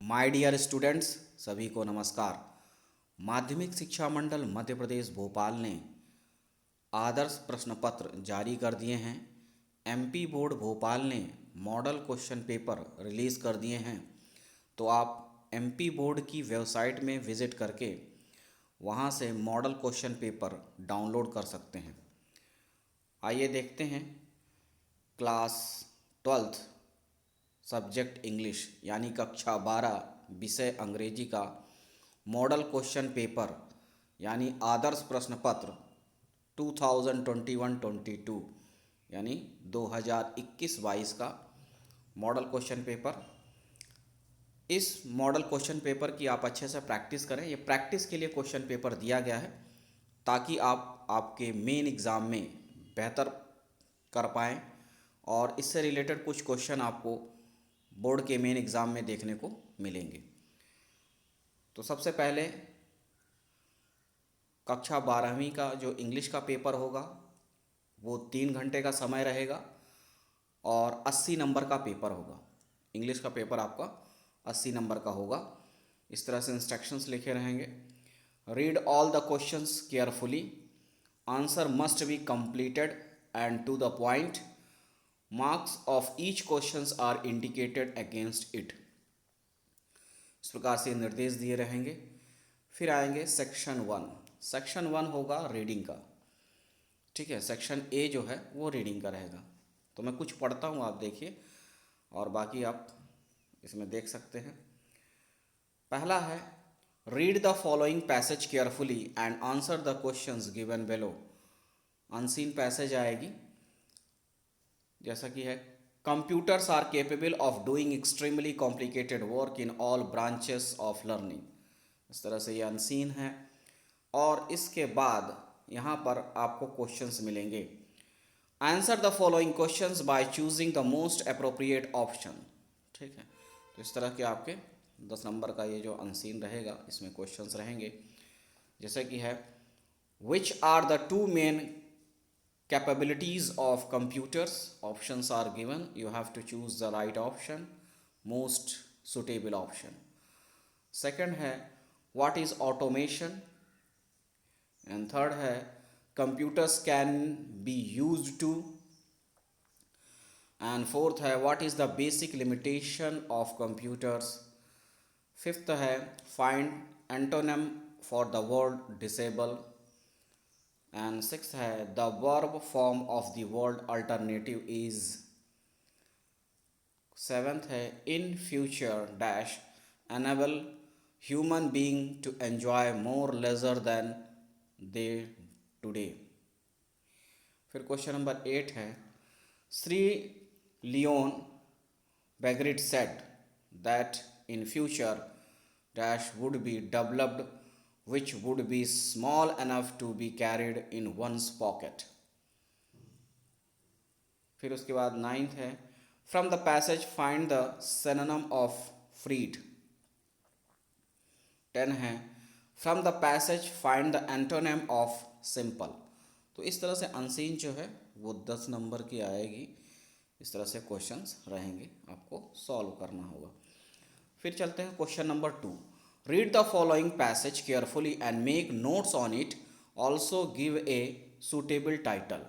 My dear students, सभी को नमस्कार। माध्यमिक शिक्षा मंडल मध्य प्रदेश भोपाल ने आदर्श प्रश्न पत्र जारी कर दिए हैं। एमपी बोर्ड भोपाल ने मॉडल क्वेश्चन पेपर रिलीज़ कर दिए हैं। तो आप एमपी बोर्ड की वेबसाइट में विज़िट करके वहां से मॉडल क्वेश्चन पेपर डाउनलोड कर सकते हैं। आइए देखते हैं क्लास 12th सब्जेक्ट इंग्लिश यानी कक्षा 12 विषय अंग्रेजी का मॉडल क्वेश्चन पेपर यानी आदर्श प्रश्न पत्र 2021-22 यानी 2021-22 का मॉडल क्वेश्चन पेपर। इस मॉडल क्वेश्चन पेपर की आप अच्छे से प्रैक्टिस करें। ये प्रैक्टिस के लिए क्वेश्चन पेपर दिया गया है ताकि आप आपके मेन एग्ज़ाम में बेहतर कर पाएँ और इससे रिलेटेड कुछ क्वेश्चन आपको बोर्ड के मेन एग्ज़ाम में देखने को मिलेंगे। तो सबसे पहले कक्षा 12वीं का जो इंग्लिश का पेपर होगा वो 3 घंटे का समय रहेगा और 80 नंबर का पेपर होगा। इंग्लिश का पेपर आपका 80 नंबर का होगा। इस तरह से इंस्ट्रक्शंस लिखे रहेंगे। Read all the questions carefully, answer must be completed and to the point, marks of each questions are indicated against it. इस प्रकार से निर्देश दिए रहेंगे। फिर आएंगे सेक्शन 1। सेक्शन 1 होगा रीडिंग का। ठीक है, सेक्शन ए जो है वो रीडिंग का रहेगा। तो मैं कुछ पढ़ता हूँ, आप देखिए और बाकी आप इसमें देख सकते हैं। पहला है, read the following passage carefully and answer the questions given below. Unseen passage आएगी जैसा कि है, computers are capable of doing extremely complicated work in all branches of learning. इस तरह से ये अनसीन है। और इसके बाद यहाँ पर आपको क्वेश्चंस मिलेंगे। Answer the following questions by choosing the most appropriate option. ठीक है, तो इस तरह के आपके 10 नंबर का ये जो अनसीन रहेगा इसमें क्वेश्चंस रहेंगे। जैसे कि है, which are the two main capabilities of computers? Options are given. You have to choose the right option, most suitable option. Second है, what is automation? And third है, computers can be used to. And fourth है, what is the basic limitation of computers? Fifth है, find antonym for the word disable. And six है, the verb form of the word alternative is. Seventh है, in future dash enable human being to enjoy more leisure than they today. फिर question number 8 है, Shri Leon Bagrit said that in future dash would be developed which would be small enough to be carried in one's pocket. फिर उसके बाद 9th है, from the passage find the synonym of freed. 10 है, from the passage find the antonym of simple. तो इस तरह से unseen जो है वो 10 नंबर की आएगी। इस तरह से क्वेश्चंस रहेंगे, आपको सॉल्व करना होगा। फिर चलते हैं question number 2। Read the following passage carefully and make notes on it. Also give a suitable title.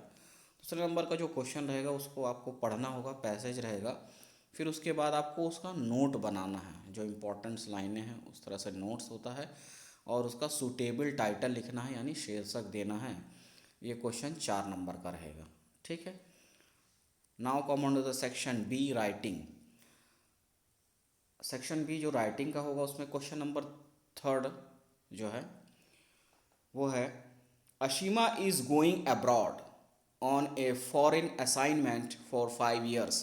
दूसरे नंबर का जो क्वेश्चन रहेगा उसको आपको पढ़ना होगा, पैसेज रहेगा। फिर उसके बाद आपको उसका नोट बनाना है, जो इम्पोर्टेंट्स लाइनें हैं उस तरह से नोट्स होता है और उसका सूटेबल टाइटल लिखना है यानी शीर्षक देना है। ये क्वेश्चन 4 नंबर का रहेगा। ठीक है, now come on to the section B, writing. Section B जो राइटिंग का होगा उसमें क्वेश्चन नंबर 3 जो है वो है, Ashima is going abroad on a foreign assignment for 5 years.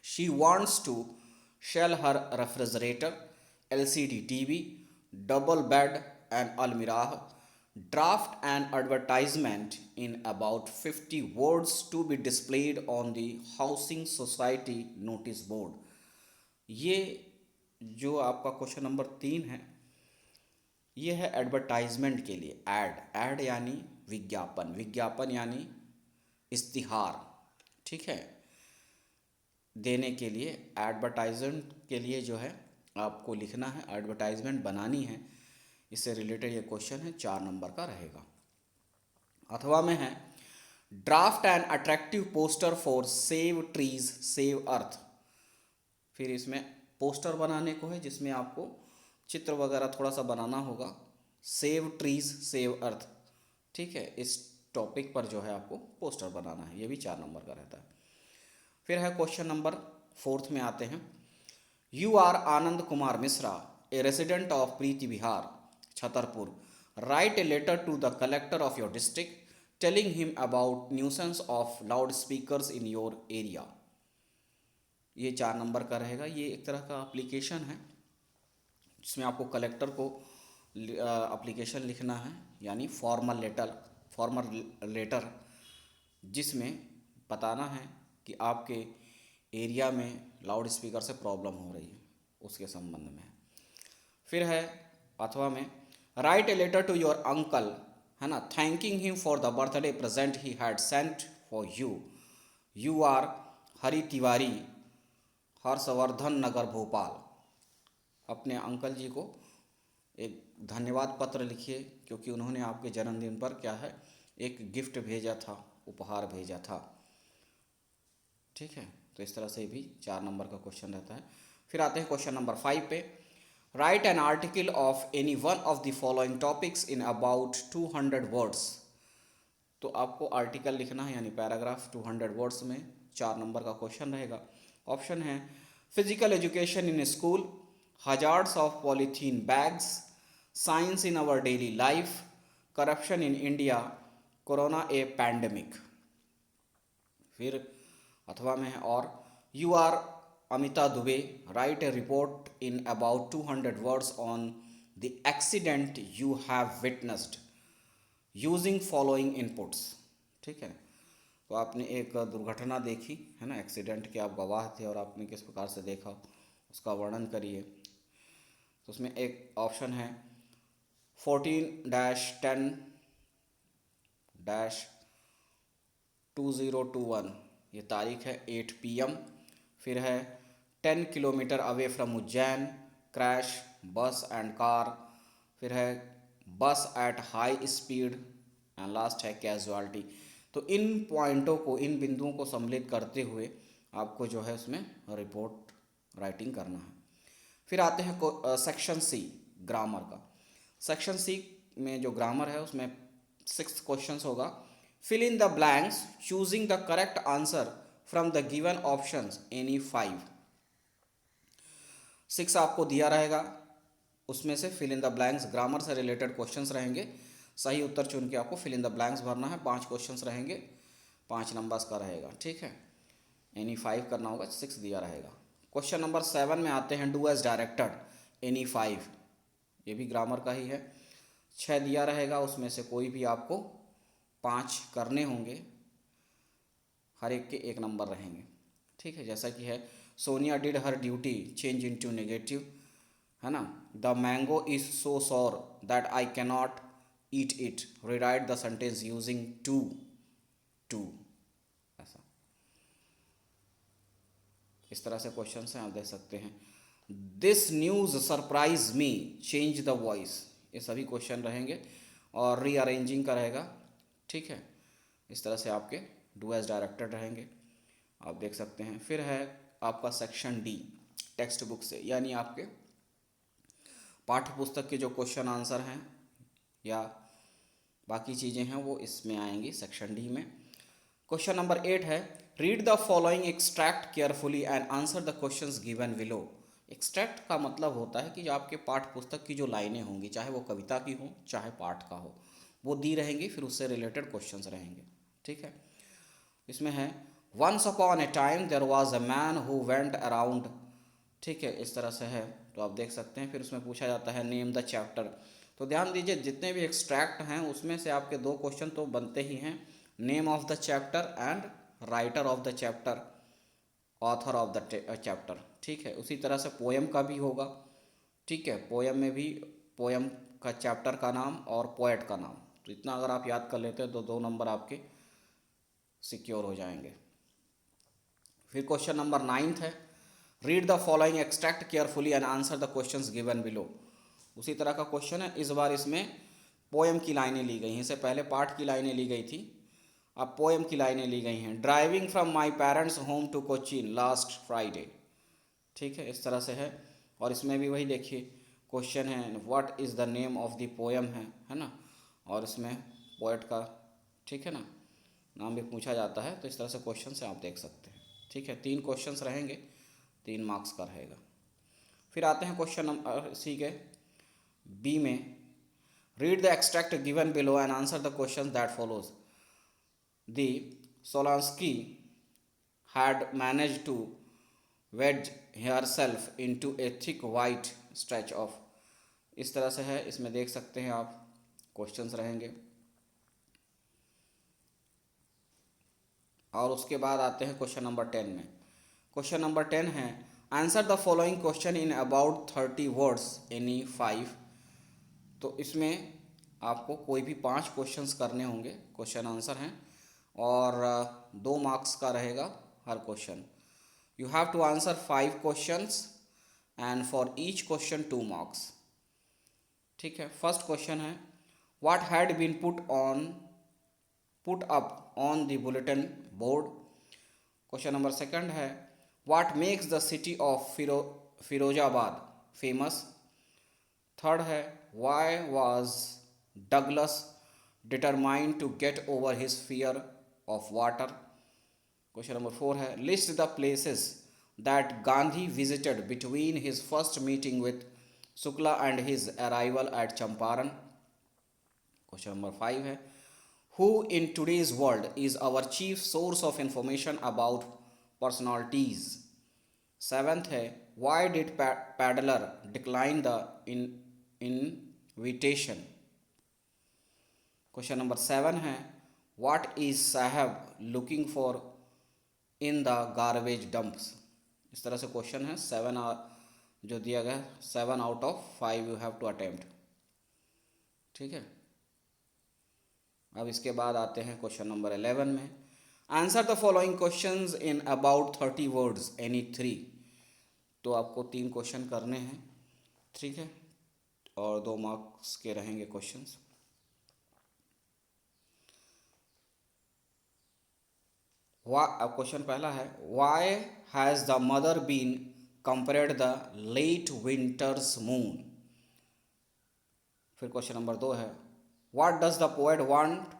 She wants to sell her refrigerator, LCD TV, double bed and almirah, draft and advertisement in about 50 words to be displayed on the housing society notice board. ये जो आपका question number 3 है ये है advertisement के लिए। Add यानी विज्ञापन, विज्ञापन यानी इश्तिहार। ठीक है, देने के लिए एडवर्टाइजमेंट के लिए जो है आपको लिखना है, एडवर्टाइजमेंट बनानी है, इससे रिलेटेड ये क्वेश्चन है, 4 नंबर का रहेगा। अथवा में है draft an attractive poster for save trees save earth. फिर इसमें पोस्टर बनाने को है जिसमें आपको चित्र वगैरह थोड़ा सा बनाना होगा, सेव ट्रीज सेव अर्थ, ठीक है। इस टॉपिक पर जो है आपको पोस्टर बनाना है, ये भी 4 नंबर का रहता है। फिर है क्वेश्चन नंबर 4 में आते हैं, you are Anand Kumar Mishra, a resident of Preeti Vihar Chhatarpur, write a letter to the collector of your district telling him about nuisance of loud speakers in your area. ये 4 नंबर का रहेगा। ये एक तरह का एप्लीकेशन है जिसमें आपको कलेक्टर को एप्लीकेशन लिखना है, यानी फॉर्मल लेटर, जिसमें बताना है कि आपके एरिया में लाउड स्पीकर से प्रॉब्लम हो रही है, उसके संबंध में। फिर है अथवा में write a letter to your uncle, है ना, thanking him for the birthday present he had sent for you. You are Hari Tiwari, Harshvardhan Nagar Bhopal. अपने अंकल जी को एक धन्यवाद पत्र लिखिए क्योंकि उन्होंने आपके जन्मदिन पर क्या है, एक गिफ्ट भेजा था, उपहार भेजा था, ठीक है। तो इस तरह से भी 4 नंबर का क्वेश्चन रहता है। फिर आते हैं क्वेश्चन नंबर 5 पे, right an article of any one of the following topics in about 200 words. तो आपको आर्टिकल लिखना है, यानी पैराग्राफ 200 वर्ड्स में, 4 नंबर का क्वेश्चन रहेगा। ऑप्शन है physical education in school, hazards of polythene bags, science in our daily life, corruption in India, corona a pandemic. फिर अथवा में है और you are Amita Dubey, write a report in about 200 words on the accident you have witnessed using following inputs, ठीक है। तो आपने एक दुर्घटना देखी है ना, एक्सीडेंट के आप गवाह थे और आपने किस प्रकार से देखा उसका वर्णन करिए। तो उसमें एक ऑप्शन है 14-10-2021, ये तारीख है 8 PM। फिर है 10 kilometre away from Ujjain, crash बस एंड कार। फिर है बस at high speed, and last है कैजुअलिटी। तो इन पॉइंटों को, इन बिंदुओं को सम्मिलित करते हुए आपको जो है उसमें रिपोर्ट राइटिंग करना है। फिर आते हैं सेक्शन सी, ग्रामर का। सेक्शन सी में जो ग्रामर है उसमें 6 क्वेश्चंस होगा। Fill in the blanks choosing the correct answer from the given options any 5। 6 आपको दिया रहेगा, उसमें से fill in the blanks grammar से रिलेटेड क्वेश्चंस रहेंगे, सही उत्तर चुन के आपको फिल इन द ब्लैंक्स भरना है। 5 क्वेश्चंस रहेंगे, 5 नंबर्स का रहेगा, ठीक है। एनी 5 करना होगा, 6 दिया रहेगा। क्वेश्चन नंबर 7 में आते हैं, डू एज डायरेक्टेड एनी 5, ये भी ग्रामर का ही है। 6 दिया रहेगा, उसमें से कोई भी आपको 5 करने होंगे, हर एक के 1 नंबर रहेंगे, ठीक है। जैसा कि है Sonia did her duty change into negative, है ना। The mango is so sour that I cannot eat it, rewrite the sentence using too, ऐसा। इस तरह से क्वेश्चन हैं, आप देख सकते हैं। This news surprise me, change the voice, ये सभी क्वेश्चन रहेंगे और रीअरेंजिंग का रहेगा, ठीक है। इस तरह से आपके डू एज डायरेक्टेड रहेंगे, आप देख सकते हैं। फिर है आपका सेक्शन डी, टेक्स्ट बुक से, यानी आपके पाठ्य पुस्तक के जो क्वेश्चन आंसर हैं या बाकी चीज़ें हैं वो इसमें आएंगी सेक्शन डी में। क्वेश्चन नंबर 8 है, read the following extract carefully and answer the questions given below. Extract का मतलब होता है कि जो आपके पाठ्य पुस्तक की जो लाइनें होंगी, चाहे वो कविता की हो चाहे पाठ का हो, वो दी रहेंगी, फिर उससे रिलेटेड क्वेश्चंस रहेंगे, ठीक है। इसमें है once upon a time there was a man who went around, ठीक है, इस तरह से है, तो आप देख सकते हैं। फिर उसमें पूछा जाता है नेम द चैप्टर। तो ध्यान दीजिए, जितने भी एक्सट्रैक्ट हैं उसमें से आपके 2 क्वेश्चन तो बनते ही हैं, name of the chapter and writer of the chapter, author of the chapter, ठीक है। उसी तरह से पोएम का भी होगा, ठीक है। पोएम में भी पोएम का चैप्टर का नाम और पोएट का नाम, तो इतना अगर आप याद कर लेते हैं तो 2 नंबर आपके सिक्योर हो जाएंगे। फिर क्वेश्चन नंबर 9 है, read the following extract carefully and answer the questions given below. उसी तरह का क्वेश्चन है, इस बार इसमें पोएम की लाइनें ली गई हैं। इससे पहले पाठ की लाइनें ली गई थी, अब पोएम की लाइनें ली गई हैं। Driving from my parents home to Cochin last Friday. ठीक है, इस तरह से है। और इसमें भी वही देखिए क्वेश्चन है, what is the name of the poem है ना, और इसमें पोएट का, ठीक है ना, नाम भी पूछा जाता है। तो इस तरह से क्वेश्चन से आप देख सकते हैं। ठीक है, 3 क्वेश्चंस रहेंगे, 3 मार्क्स का रहेगा। फिर आते हैं question number C K B में। Read the extract given below and answer the question that follows. The Solanski had managed to wedge herself into a thick white stretch of। इस तरह से है, इसमें देख सकते हैं आप क्वेश्चंस रहेंगे। और उसके बाद आते हैं क्वेश्चन नंबर 10 में। क्वेश्चन नंबर 10 है, answer the following question in about 30 words any 5। तो इसमें आपको कोई भी 5 क्वेश्चंस करने होंगे, क्वेश्चन आंसर हैं, और 2 मार्क्स का रहेगा हर question. You have to answer 5 questions and for each question 2 marks. ठीक है, फर्स्ट क्वेश्चन है, what had been put up on the bulletin board. Question number second है, what makes the city of Firozabad famous. Third है, why was Douglas determined to get over his fear of water. Question number 4 है, list the places that Gandhi visited between his first meeting with Shukla and his arrival at Champaran. Question number 5 है, who in today's world is our chief source of information about personalities. Seventh है, why did peddler decline the invitation. Question number 7 है, what is Saheb looking for in the garbage dumps. इस तरह से question है, 7 जो दिया गया है, 7 out of 5 you have to attempt. ठीक है, अब इसके बाद आते हैं क्वेश्चन नंबर 11 में। Answer the following questions in about 30 words any 3। तो आपको 3 क्वेश्चन करने हैं, ठीक है, और 2 मार्क्स के रहेंगे क्वेश्चंस। अब क्वेश्चन पहला है, why has the mother been compared the late winter's moon. फिर क्वेश्चन नंबर 2 है, what does the poet want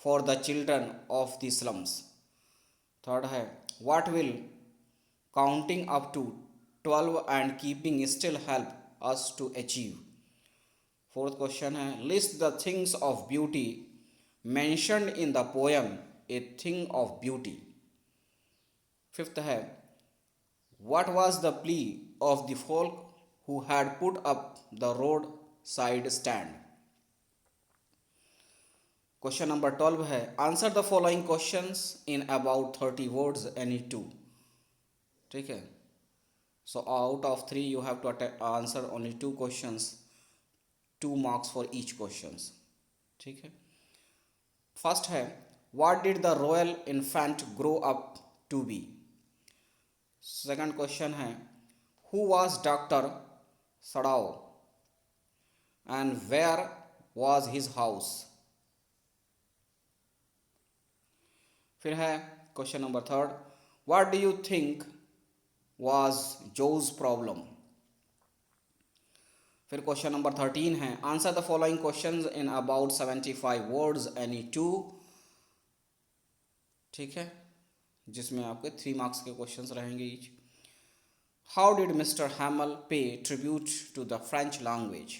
for the children of the slums. Third है, what will counting up to 12 and keeping still help us to achieve. Fourth question है, list the things of beauty mentioned in the poem a thing of beauty. Fifth है, what was the plea of the folk who had put up the road side stand. Question number 12 है, answer the following questions in about 30 words any 2। ठीक है, so out of 3 you have to answer only 2 questions, 2 marks for each questions. ठीक है, first है, what did the royal infant grow up to be. Second question है, who was doctor Sadao and where was his house. फिर है question number 3, what do you think was Joe's problem. फिर question number 13 है, answer the following questions in about 75 words any 2। ठीक है, जिसमें आपके 3 marks के क्वेश्चंस रहेंगे each. How did mister Hamel pay tribute to the French language.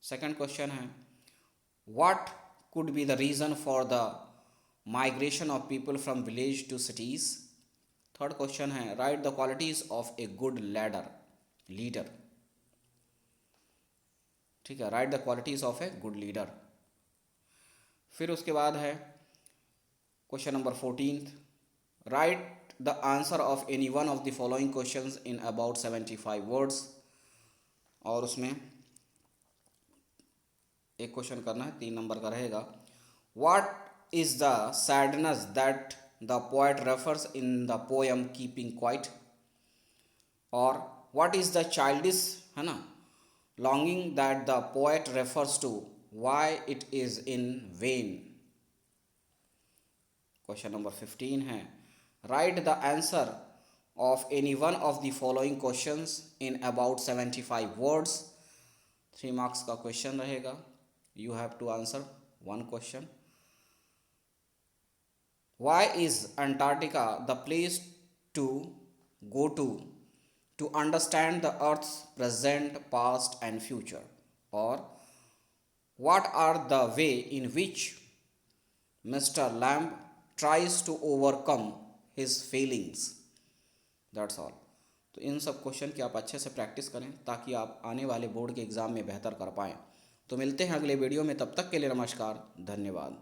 Second question है, what could be the reason for the migration of people from village to cities. Third question है, write the qualities of a good leader. ठीक है, write the qualities of a good leader. फिर उसके बाद है question number 14, write the answer of any one of the following questions in about 75 words. और उसमें एक क्वेश्चन करना है, 3 नंबर का रहेगा, what is the sadness that the poet refers in the poem keeping quiet. और व्हाट इज़ द चाइल्डिश, है ना, longing that the poet refers to, why it is in vain. Question number 15 है, write the answer of any one of the following questions in about 75 words. 3 marks का question रहेगा, you have to answer one question. Why is Antarctica the place to go to understand the Earth's present, past, and future? Or what are the way in which Mr. Lamb tries to overcome his feelings? That's all. तो इन सब question की आप अच्छे से practice करें ताकि आप आने वाले बोर्ड के एग्ज़ाम में बेहतर कर पाएँ। तो मिलते हैं अगले वीडियो में, तब तक के लिए नमस्कार, धन्यवाद।